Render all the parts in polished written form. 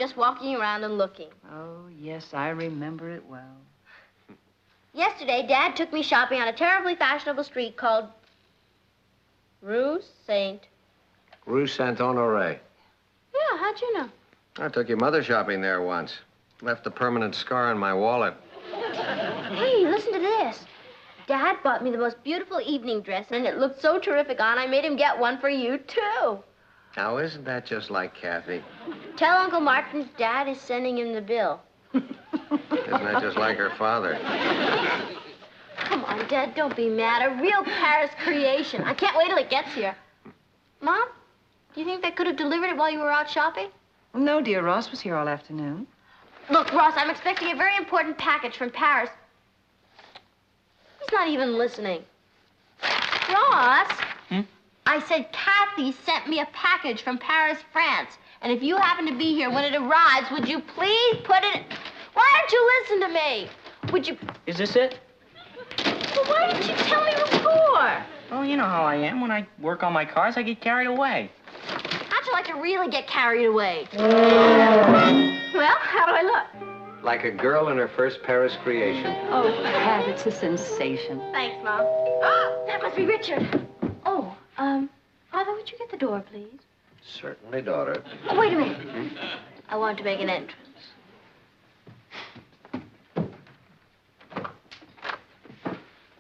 just walking around and looking. Oh, yes, I remember it well. Yesterday, Dad took me shopping on a terribly fashionable street called Rue Saint Honoré. Yeah, how'd you know? I took your mother shopping there once. Left a permanent scar on my wallet. Hey, listen to this. Dad bought me the most beautiful evening dress, and it looked so terrific on, I made him get one for you, too. Now, isn't that just like Kathy? Tell Uncle Martin's dad is sending him the bill. Isn't that just like her father? Come on, Dad, don't be mad. A real Paris creation. I can't wait till it gets here. Mom, do you think they could have delivered it while you were out shopping? No, dear. Ross was here all afternoon. Look, Ross, I'm expecting a very important package from Paris. He's not even listening. Ross? I said Kathy sent me a package from Paris, France. And if you happen to be here when it arrives, would you please put it... Why don't you listen to me? Would you... Is this it? Well, why didn't you tell me before? Oh, you know how I am. When I work on my cars, I get carried away. How'd you like to really get carried away? Well, how do I look? Like a girl in her first Paris creation. Oh, Pat, it's a sensation. Thanks, Mom. That must be Richard. Oh, Father, would you get the door, please? Certainly, daughter. Oh, wait a minute. I want to make an entrance.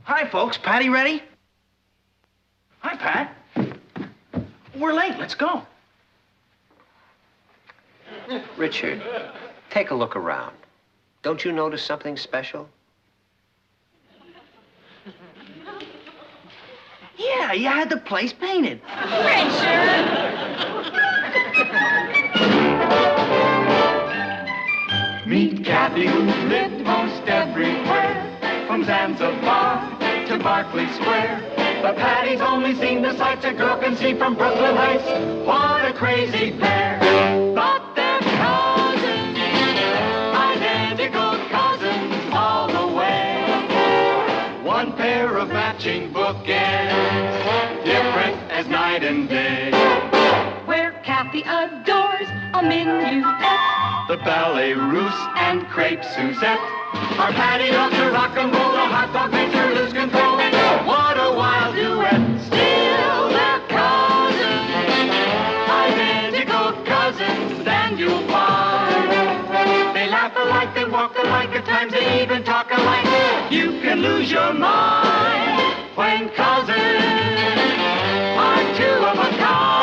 Hi, folks. Patty ready? Hi, Pat. We're late. Let's go. Richard, take a look around. Don't you notice something special? Yeah, you had the place painted. Richard! Meet Kathy, who lived most everywhere, from Zanzibar to Berkeley Square. But Patty's only seen the sights a girl can see from Brooklyn Heights. What a crazy pair. But they're cousins, identical cousins all the way. One pair of matching bookends, different as night and day. Where Kathy adores a minuet, the ballet russe and crepe Suzette. Our Patty loves to rock and roll, the hot dog makes her lose control. What a wild duet. Still they're cousins, identical cousins, stand you'll find. They laugh alike, they walk alike, at times they even talk alike. You can lose your mind when cousins are two of a kind.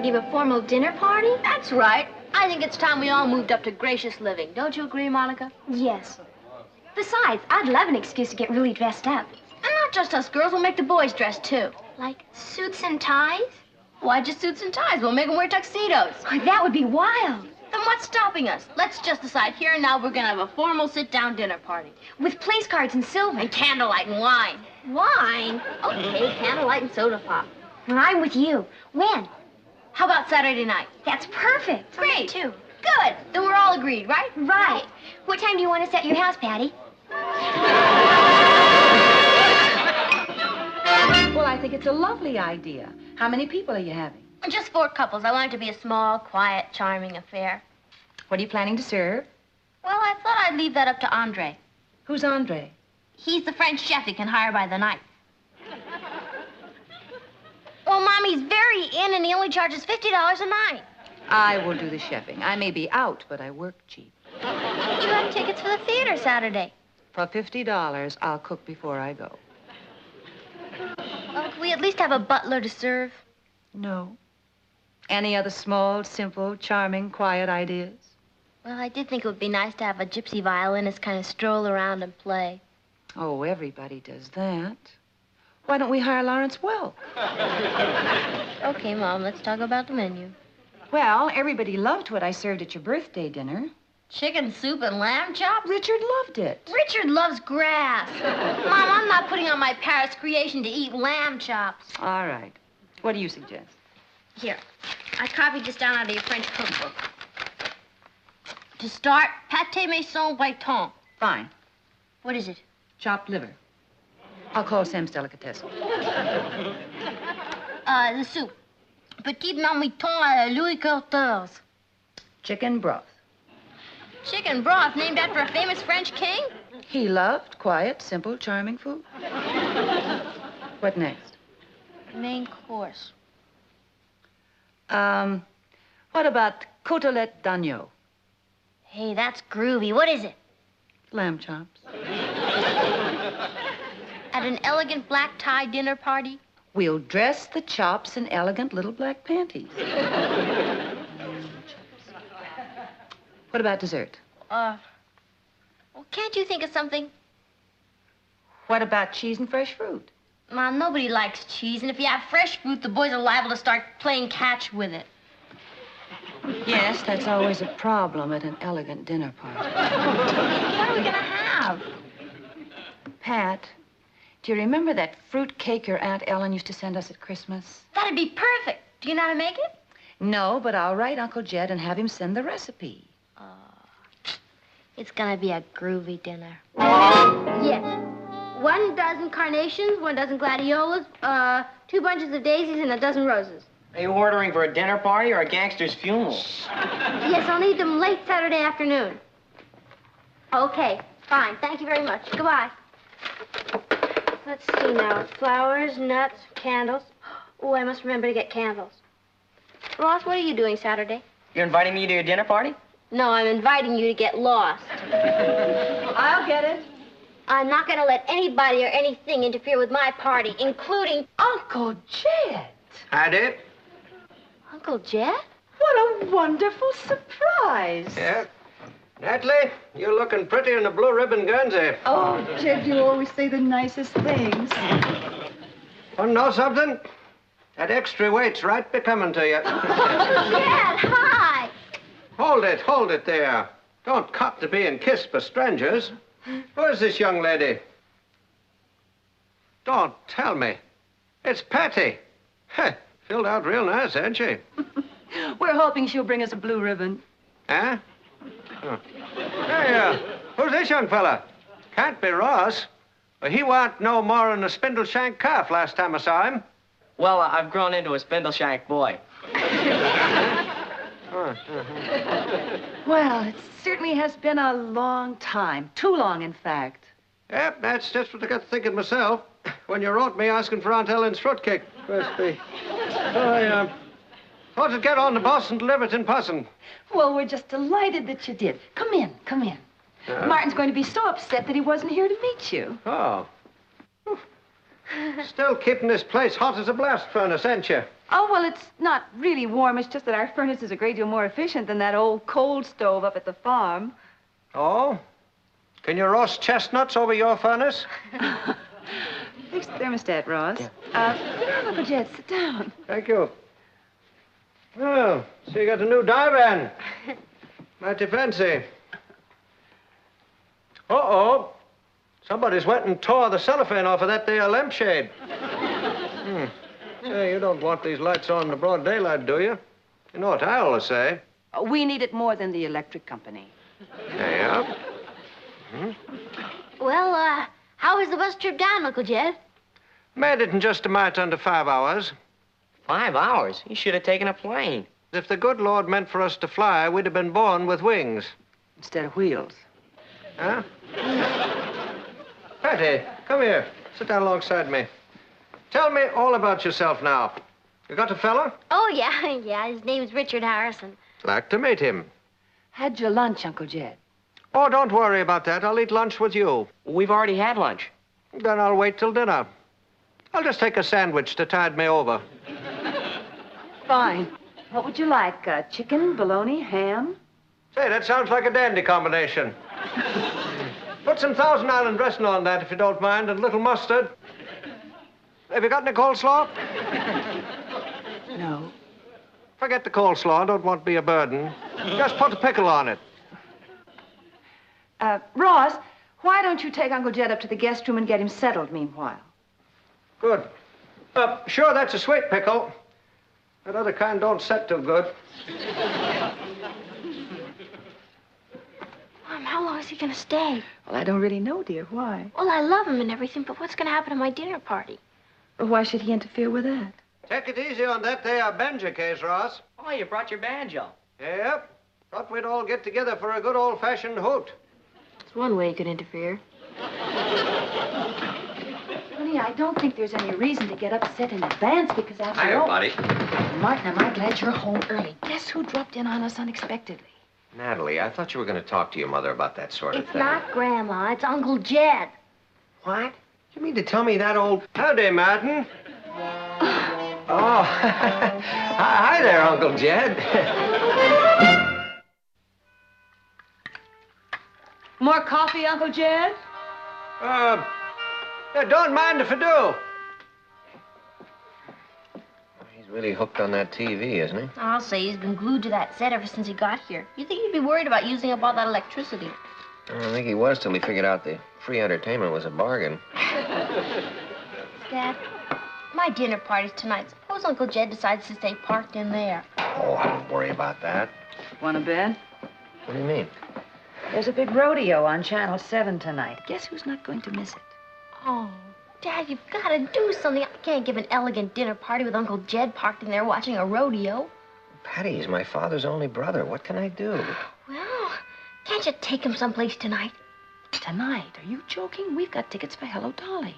Give a formal dinner party? That's right. I think it's time we all moved up to gracious living. Don't you agree, Monica? Yes. Besides, I'd love an excuse to get really dressed up. And not just us girls, we'll make the boys dress too. Like suits and ties? Why just suits and ties? We'll make them wear tuxedos. Oh, that would be wild. Then what's stopping us? Let's just decide here and now we're gonna have a formal sit-down dinner party. With place cards and silver. And candlelight and wine. Wine? Okay, candlelight and soda pop. Well, I'm with you. When? How about Saturday night? That's perfect. Great. Too. Good. Then we're all agreed, right? Right. What time do you want us at your house, Patty? Well, I think it's a lovely idea. How many people are you having? Just 4 couples. I want it to be a small, quiet, charming affair. What are you planning to serve? Well, I thought I'd leave that up to Andre. Who's Andre? He's the French chef he can hire by the night. Well, Mom, he's very in, and he only charges $50 a night. I will do the chefing. I may be out, but I work cheap. But you have tickets for the theater Saturday. For $50, I'll cook before I go. Well, can we at least have a butler to serve? No. Any other small, simple, charming, quiet ideas? Well, I did think it would be nice to have a gypsy violinist kind of stroll around and play. Oh, everybody does that. Why don't we hire Lawrence Welk? Okay, Mom, let's talk about the menu. Well, everybody loved what I served at your birthday dinner. Chicken soup and lamb chops? Richard loved it. Richard loves grass. Mom, I'm not putting on my Paris creation to eat lamb chops. All right. What do you suggest? Here, I copied this down out of your French cookbook. To start, pâté maison Breton. Fine. What is it? Chopped liver. I'll call Sam's Delicatessen. The soup. Petit marmiton à la Louis XIV. Chicken broth. Chicken broth named after a famous French king? He loved quiet, simple, charming food. What next? Main course. What about côtelette d'agneau? Hey, that's groovy. What is it? Lamb chops. At an elegant black tie dinner party? We'll dress the chops in elegant little black panties. What about dessert? Well, can't you think of something? What about cheese and fresh fruit? Mom, nobody likes cheese, and if you have fresh fruit, the boys are liable to start playing catch with it. Yes, that's always a problem at an elegant dinner party. What are we gonna have? Pat, do you remember that fruit cake your Aunt Ellen used to send us at Christmas? That'd be perfect. Do you know how to make it? No, but I'll write Uncle Jed and have him send the recipe. It's gonna be a groovy dinner. Yes. 1 dozen carnations, 1 dozen gladiolas, 2 bunches of daisies, and 12 roses. Are you ordering for a dinner party or a gangster's funeral? Yes, I'll need them late Saturday afternoon. Okay, fine. Thank you very much. Goodbye. Let's see now. Flowers, nuts, candles. Oh, I must remember to get candles. Ross, what are you doing Saturday? You're inviting me to your dinner party? No, I'm inviting you to get lost. I'll get it. I'm not going to let anybody or anything interfere with my party, including Uncle Jed. Howdy. Uncle Jed? What a wonderful surprise. Yeah. Natalie, you're looking pretty in a blue ribbon Guernsey. Oh, Jed, you always say the nicest things. Want to know something? That extra weight's right becoming to you. Jed, hi! Hold it there. Don't cop to being kissed by strangers. Where's this young lady? Don't tell me. It's Patty. Heh, filled out real nice, ain't she? We're hoping she'll bring us a blue ribbon. Huh? Oh. Hey, who's this young fella? Can't be Ross. Well, he warn't no more than a spindle-shank calf last time I saw him. Well, I've grown into a spindle-shank boy. Well, it certainly has been a long time. Too long, in fact. Yep, that's just what I got thinking myself when you wrote me asking for Aunt Ellen's fruitcake recipe. I thought I'd get on the bus and deliver it in person. Well, we're just delighted that you did. Come in, come in. Martin's going to be so upset that he wasn't here to meet you. Oh. Still keeping this place hot as a blast furnace, ain't you? Oh, well, it's not really warm. It's just that our furnace is a great deal more efficient than that old coal stove up at the farm. Oh? Can you roast chestnuts over your furnace? Fix the thermostat, Ross. Yeah. Sit down, Uncle Jed. Sit down. Thank you. Oh, so you got a new divan. Mighty fancy. Uh-oh. Somebody's went and tore the cellophane off of that there lampshade. Say, you don't want these lights on in the broad daylight, do you? You know what I always say. We need it more than the electric company. Yeah. Well, how was the bus trip down, Uncle Jed? Made it in just a mite under 5 hours. 5 hours? You should have taken a plane. If the good Lord meant for us to fly, we'd have been born with wings. Instead of wheels. Huh? Patty, come here. Sit down alongside me. Tell me all about yourself now. You got a fella? Oh, yeah. His name's Richard Harrison. Like to meet him. Had your lunch, Uncle Jed? Oh, don't worry about that. I'll eat lunch with you. We've already had lunch. Then I'll wait till dinner. I'll just take a sandwich to tide me over. Fine. What would you like? Chicken, bologna, ham? Say, that sounds like a dandy combination. Put some Thousand Island dressing on that, if you don't mind, and a little mustard. Have you got any coleslaw? No. Forget the coleslaw. Don't want to be a burden. Just put a pickle on it. Ross, why don't you take Uncle Jed up to the guest room and get him settled meanwhile? Good. Sure, that's a sweet pickle. That other kind don't set too good. Mom, how long is he going to stay? Well, I don't really know, dear. Why? Well, I love him and everything, but what's going to happen to my dinner party? Well, why should he interfere with that? Take it easy on that there banjo case, Ross. Oh, you brought your banjo. Yep. Thought we'd all get together for a good old-fashioned hoot. It's one way he could interfere. Honey, I don't think there's any reason to get upset in advance because after Hiya, all... buddy. Martin, am I glad you're home early. Guess who dropped in on us unexpectedly? Natalie, I thought you were going to talk to your mother about that sort of It's thing. not Grandma. It's Uncle Jed. What? You mean to tell me that old... Howdy, Martin. Oh, hi there, Uncle Jed. More coffee, Uncle Jed? Yeah, don't mind if I do. He's really hooked on that TV, isn't he? I'll say he's been glued to that set ever since he got here. You think he'd be worried about using up all that electricity? I don't think he was till he figured out the free entertainment was a bargain. Dad, my dinner party's tonight. Suppose Uncle Jed decides to stay parked in there. Oh, I won't worry about that. Want a bed? What do you mean? There's a big rodeo on Channel 7 tonight. Guess who's not going to miss it? Oh, Dad, you've got to do something. I can't give an elegant dinner party with Uncle Jed parked in there watching a rodeo. Patty, he's my father's only brother. What can I do? Well, can't you take him someplace tonight? Tonight? Are you joking? We've got tickets for Hello Dolly.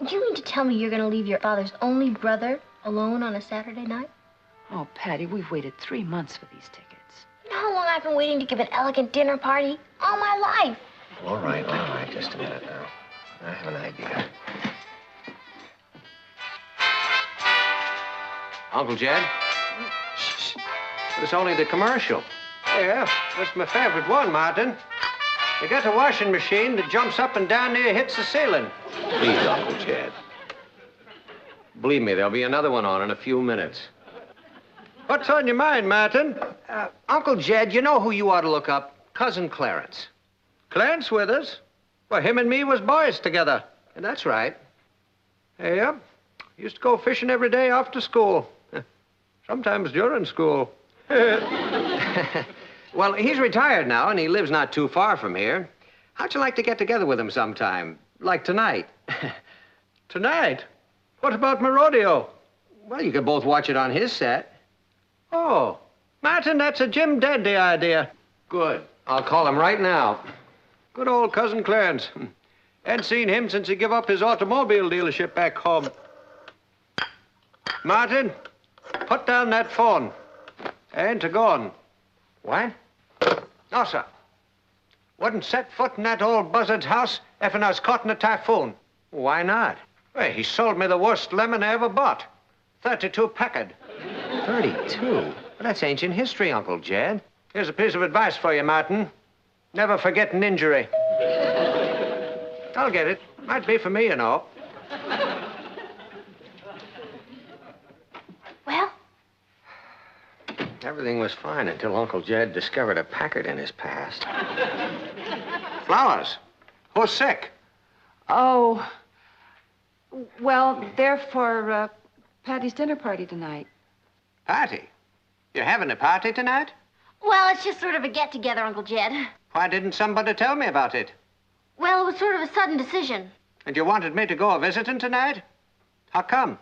Do you mean to tell me you're going to leave your father's only brother alone on a Saturday night? Oh, Patty, we've waited 3 months for these tickets. You know how long I've been waiting to give an elegant dinner party? All my life. All right. Just a minute now. I have an idea. Uncle Jed? Shh. It's only the commercial. Yeah, that's my favorite one, Martin. You got a washing machine that jumps up and down near hits the ceiling. Please, Uncle Jed. Believe me, there'll be another one on in a few minutes. What's on your mind, Martin? Uncle Jed, you know who you ought to look up? Cousin Clarence. Clarence with us? Well, him and me was boys together. That's right. Yeah. Used to go fishing every day after school. Sometimes during school. Well, he's retired now, and he lives not too far from here. How'd you like to get together with him sometime? Like tonight? Tonight? What about my rodeo? Well, you could both watch it on his set. Oh, Martin, that's a Jim Dandy idea. Good. I'll call him right now. Good old Cousin Clarence. Hadn't seen him since he gave up his automobile dealership back home. Martin, put down that phone. Ain't a-going. What? No, sir. Wouldn't set foot in that old buzzard's house if I was caught in a typhoon. Why not? Well, he sold me the worst lemon I ever bought. 32 packard. 32? Well, that's ancient history, Uncle Jed. Here's a piece of advice for you, Martin. Never forget an injury. I'll get it. Might be for me, you know. Well? Everything was fine until Uncle Jed discovered a Packard in his past. Flowers. Who's sick? Oh, well, they're for Patty's dinner party tonight. Party? You're having a party tonight? Well, it's just sort of a get-together, Uncle Jed. Why didn't somebody tell me about it? Well, it was sort of a sudden decision. And you wanted me to go a-visiting tonight? How come?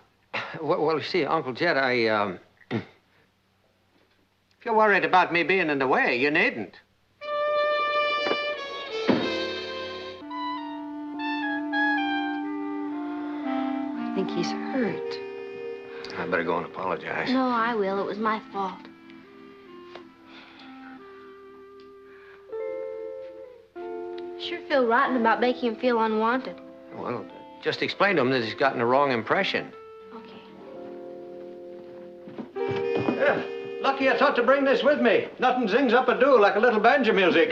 Well, you see, Uncle Jed, If you're worried about me being in the way, you needn't. I think he's hurt. I better go and apologize. No, I will. It was my fault. Sure feel rotten about making him feel unwanted. Well, just explain to him that he's gotten the wrong impression. Okay. Yeah, lucky I thought to bring this with me. Nothing zings up a do like a little banjo music.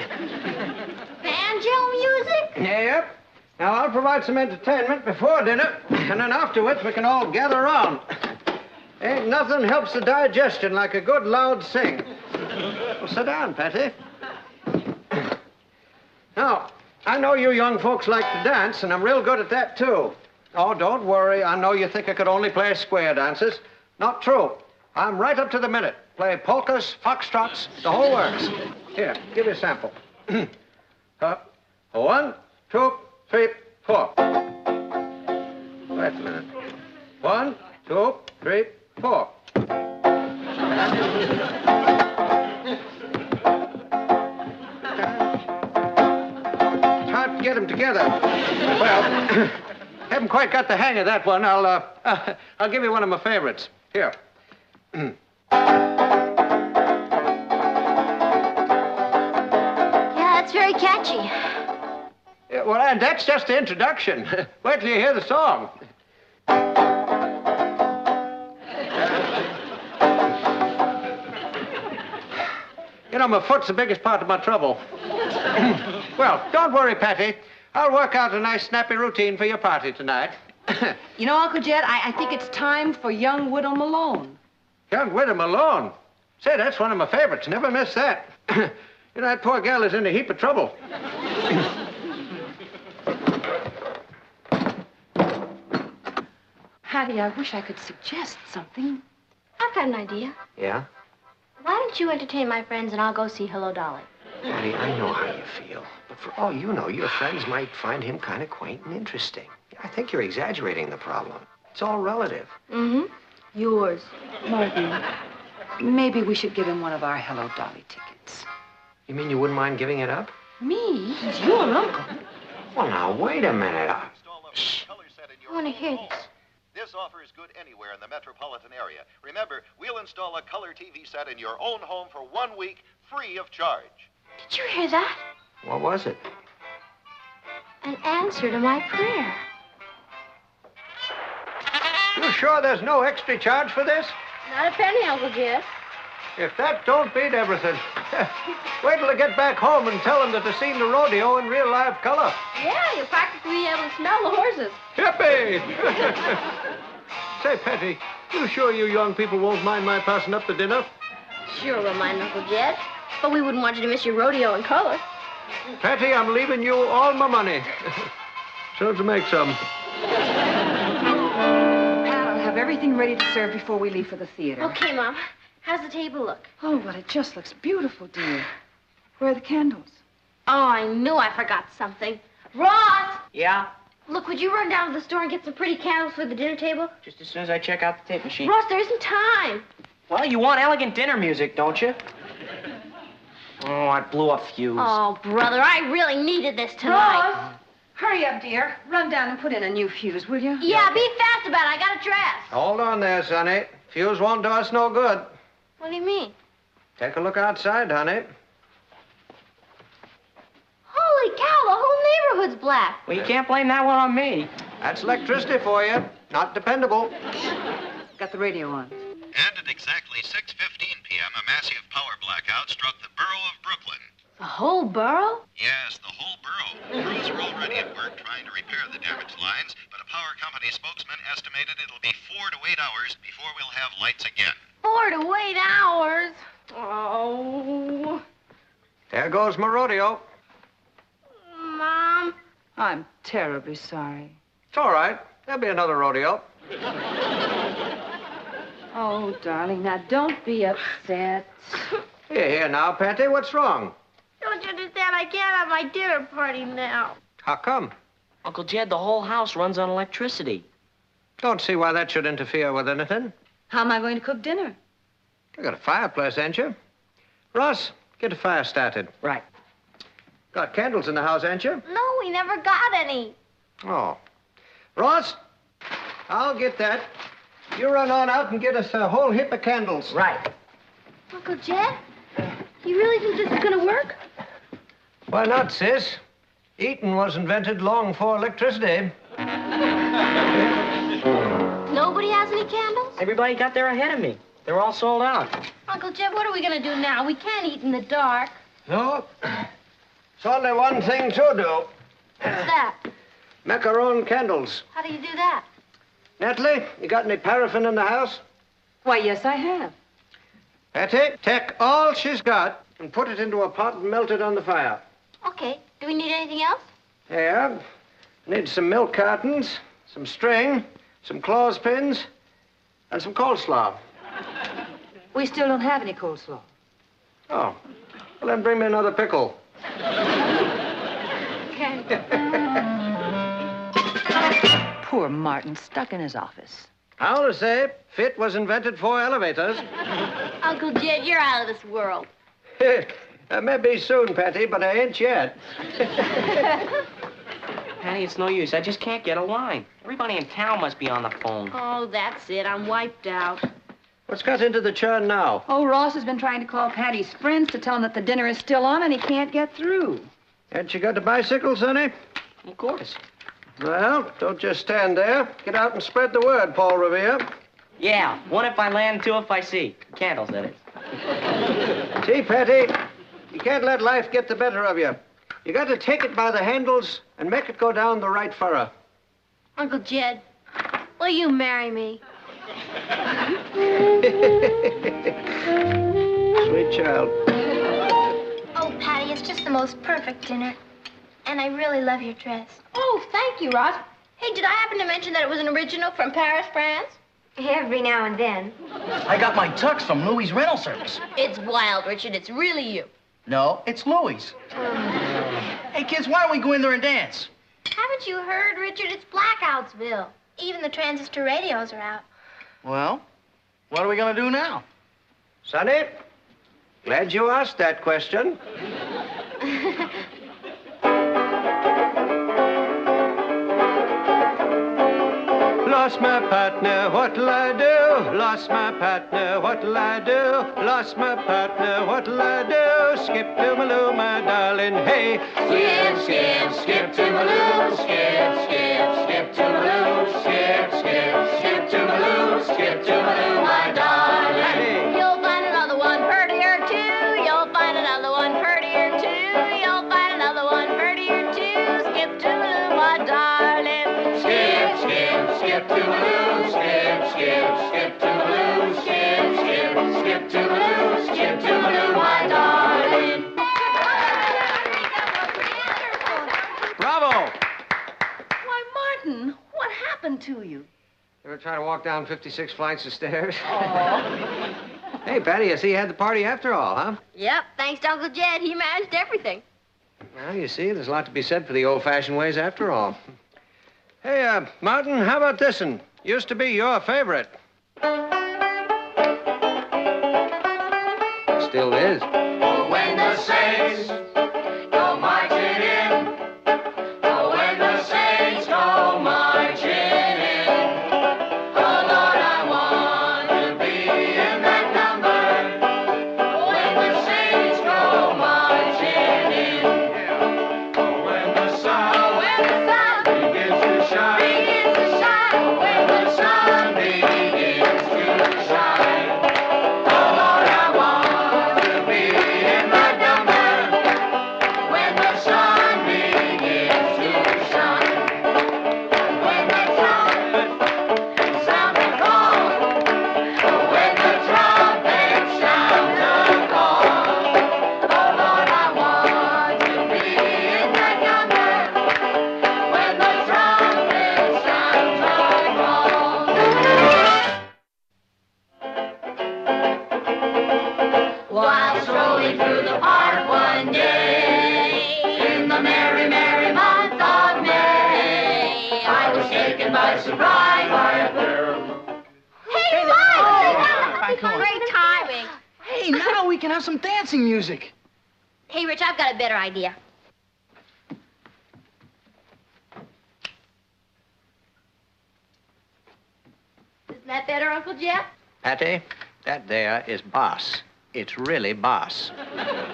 Banjo music? Yep. Now, I'll provide some entertainment before dinner, and then afterwards we can all gather around. Ain't nothing helps the digestion like a good loud sing. Well, sit down, Patty. Now, I know you young folks like to dance, and I'm real good at that, too. Oh, don't worry. I know you think I could only play square dances. Not true. I'm right up to the minute. Play polkas, foxtrots, the whole works. Here, give you a sample. 1, 2, 3, 4. Wait a minute. 1, 2, 3, 4. It's hard to get them together. Well, haven't quite got the hang of that one. I'll give you one of my favorites. Here. Yeah, that's very catchy. Yeah, well, and that's just the introduction. Wait till you hear the song. You know, my foot's the biggest part of my trouble. Well, don't worry, Patty. I'll work out a nice, snappy routine for your party tonight. You know, Uncle Jed, I think it's time for young Widow Malone. Young Widow Malone? Say, that's one of my favorites. Never miss that. You know, that poor gal is in a heap of trouble. Hattie, I wish I could suggest something. I've got an idea. Yeah? Why don't you entertain my friends and I'll go see Hello, Dolly? Patty, I know how you feel. But for all you know, your friends might find him kind of quaint and interesting. I think you're exaggerating the problem. It's all relative. Mm-hmm. Yours. Martin, maybe we should give him one of our Hello, Dolly tickets. You mean you wouldn't mind giving it up? Me? He's your uncle. Well, now, wait a minute. Shh. I want to hear this. This offer is good anywhere in the metropolitan area. Remember, we'll install a color TV set in your own home for 1 week, free of charge. Did you hear that? What was it? An answer to my prayer. You sure there's no extra charge for this? Not a penny, Uncle Jed. If that don't beat everything. Wait till I get back home and tell them that they've seen the rodeo in real live color. Yeah, you'll practically be able to smell the horses. Yippee! Say, Patty, you sure you young people won't mind my passing up the dinner? Sure we'll mind, Uncle Jed. But we wouldn't want you to miss your rodeo in color. Patty, I'm leaving you all my money. So to make some. Pat, I'll have everything ready to serve before we leave for the theater. Okay, Mom. How's the table look? Oh, well, it just looks beautiful, dear. Where are the candles? Oh, I knew I forgot something. Ross! Yeah? Look, would you run down to the store and get some pretty candles for the dinner table? Just as soon as I check out the tape machine. Ross, there isn't time. Well, you want elegant dinner music, don't you? Oh, I blew a fuse. Oh, brother, I really needed this tonight. Ross! Hurry up, dear. Run down and put in a new fuse, will you? Yeah, be fast about it. I got to dress. Hold on there, Sonny. Fuse won't do us no good. What do you mean? Take a look outside, honey. Holy cow, the whole neighborhood's black. Well, you can't blame that one on me. That's electricity for you. Not dependable. Got the radio on. And at exactly 6:15 p.m., a massive power blackout struck the borough of Brooklyn. The whole borough? Yes, the whole borough. Crews are already at work trying to repair the damaged lines, but a power company spokesman estimated it'll be 4 to 8 hours before we'll have lights again. 4 to 8 hours. Oh. There goes my rodeo. Mom. I'm terribly sorry. It's all right. There'll be another rodeo. Oh, darling, now don't be upset. Here, now, Patty. What's wrong? Don't you understand? I can't have my dinner party now. How come? Uncle Jed, the whole house runs on electricity. Don't see why that should interfere with anything. How am I going to cook dinner? You got a fireplace, ain't you? Ross, get a fire started. Right. Got candles in the house, ain't you? No, we never got any. Oh. Ross, I'll get that. You run on out and get us a whole heap of candles. Right. Uncle Jed, you really think this is going to work? Why not, sis? Eating was invented long before electricity. Nobody has any candles? Everybody got there ahead of me. They're all sold out. Uncle Jed, what are we going to do now? We can't eat in the dark. No. It's only one thing to do. What's that? Make our own candles. How do you do that? Natalie, you got any paraffin in the house? Why, yes, I have. Patty, take all she's got and put it into a pot and melt it on the fire. Okay. Do we need anything else? Here. Need some milk cartons, some string, some clothespins, and some coleslaw. We still don't have any coleslaw. Oh. Well, then bring me another pickle. Poor Martin, stuck in his office. How to say, fit was invented for elevators. Uncle Jed, you're out of this world. Maybe soon, Patty, but I ain't yet. Patty, it's no use. I just can't get a line. Everybody in town must be on the phone. Oh, that's it. I'm wiped out. What's got into the churn now? Oh, Ross has been trying to call Patty's friends to tell him that the dinner is still on and he can't get through. Hadn't you got a bicycle, Sonny? Of course. Well, don't just stand there. Get out and spread the word, Paul Revere. Yeah, one if I land, two if I see. Candles, that is. See, Patty, you can't let life get the better of you. You got to take it by the handles and make it go down the right furrow. Uncle Jed, will you marry me? Sweet child. Oh, Patty, it's just the most perfect dinner. And I really love your dress. Oh, thank you, Ross. Hey, did I happen to mention that it was an original from Paris, France? Every now and then. I got my tux from Louis' rental service. It's wild, Richard. It's really you. No, it's Louis. Hey, kids, why don't we go in there and dance? Haven't you heard, Richard? It's Blackoutsville. Even the transistor radios are out. Well, what are we going to do now? Sonny, glad you asked that question. Lost my partner, what'll I do? Lost my partner, what'll I do? Lost my partner, what'll I do? Skip to Maloo, my darling, hey. Skip, skip, skip to Maloo, skip, skip, skip to Maloo, skip, skip, skip to Maloo, skip to Maloo, my darling. Hey. You'll find another one prettier, too. You'll find another one prettier, too. You'll find another one prettier, too. Skip to Maloo, my darling. Skip, skip, skip to Maloo, skip, skip, skip to Maloo, skip, skip, skip to Maloo, skip to Maloo, my darling. Bravo! Why, Martin, what happened to you? Ever try to walk down 56 flights of stairs? Oh. Hey, Patty, I see you had the party after all, huh? Yep, thanks to Uncle Jed. He managed everything. Well, you see, there's a lot to be said for the old-fashioned ways after all. Hey, Martin, how about this one? Used to be your favorite. Still is. When the saints go marching in, oh, when the saints go marching in, oh, Lord, I want to be in that number. When the saints go marching in, oh, when the sun begins to shine, when the sun begins to shine, oh, Lord, I want to be in that number. When the sun begins to shine, when the trumpet sounds a call, when the trumpet sounds a call, oh Lord, I want to be in that number. When the trumpet sounds a call. While strolling through the park one day, in the merry, merry month of May, I was taken by surprise by a girl. Hey, Mike! Great timing. Hey, now we can have some dancing music. Hey, Rich, I've got a better idea. Isn't that better, Uncle Jeff? Patty, that there is boss. It's really boss.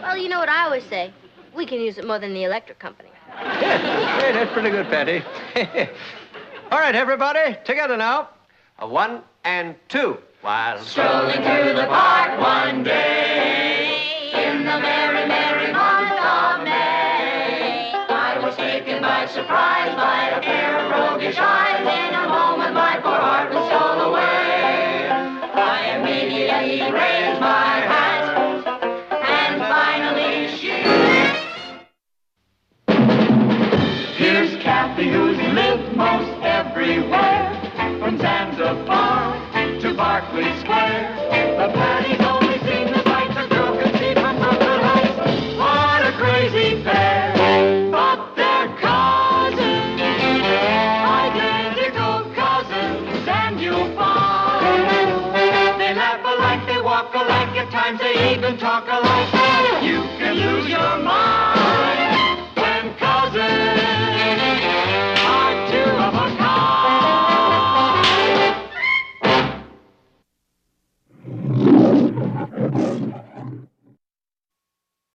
Well, you know what I always say. We can use it more than the electric company. Hey, that's pretty good, Patty. All right, everybody, together now. A 1 and 2. While Strolling through the park one day, in the merry, merry month of May, I was taken by surprise by a pair of roguish eyes. In a moment, my poor heart was stole away. I immediately raised my hat, and finally she. Here's Kathy, who's lived most everywhere, from Zanzibar to Berkeley Square. The Patty's only seen the sights a girl can see from Brooklyn Heights. What a crazy pair. and talk alike.